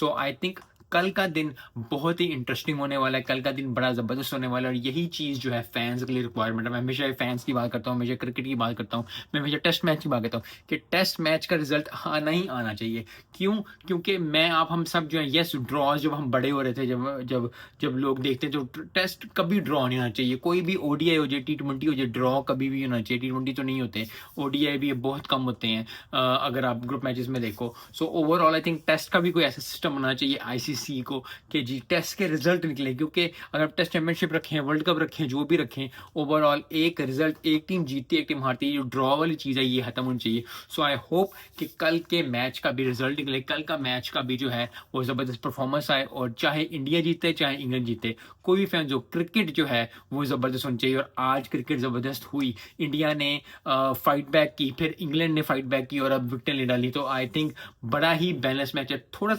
So I think कल का दिन बहुत ही इंटरेस्टिंग होने वाला है, कल का दिन बड़ा ज़बरदस्त होने वाला है, और यही चीज़ जो है फैंस के लिए रिक्वायरमेंट है। मैं हमेशा फैंस की बात करता हूँ, हमेशा क्रिकेट की बात करता हूँ, मैं हमेशा टेस्ट मैच की बात करता हूँ कि टेस्ट मैच का रिजल्ट आना ही आना चाहिए। क्यों? क्योंकि मैं आप हम सब जो है, यस ड्रॉ, जब हम बड़े हो रहे थे, जब जब जब लोग देखते हैं, तो टेस्ट कभी ड्रॉ नहीं होना चाहिए। कोई भी ओडीआई हो जाए, टी20 हो जाए, ड्रॉ कभी भी होना चाहिए। टी20 तो नहीं होते, ओडीआई भी बहुत कम होते हैं, अगर आप ग्रुप मैचेस में देखो। So overall I think test का भी कोई ऐसा सिस्टम होना चाहिए आईसीसी को कि जी टेस्ट के रिजल्ट निकले, क्योंकि अगर आप टेस्ट चैंपियनशिप रखें, वर्ल्ड कप रखें, जो भी रखें, ओवरऑल एक रिजल्ट, एक टीम जीतती है, एक टीम हारती है, जो ड्रॉ वाली चीज़ है ये खत्म होनी चाहिए। सो आई होप कि कल के मैच का भी रिजल्ट निकले, कल का मैच का भी जो है वो ज़बरदस्त परफॉर्मेंस आए, और चाहे इंडिया जीते चाहे इंग्लैंड जीते, कोई भी फैन, जो क्रिकेट जो है वो ज़बरदस्त होनी चाहिए। और आज क्रिकेट ज़बरदस्त हुई, इंडिया ने फाइट बैक की, फिर इंग्लैंड ने फाइट बैक की, और अब विकेट ले डाली। तो आई थिंक बड़ा ही बैलेंस मैच है, थोड़ा सा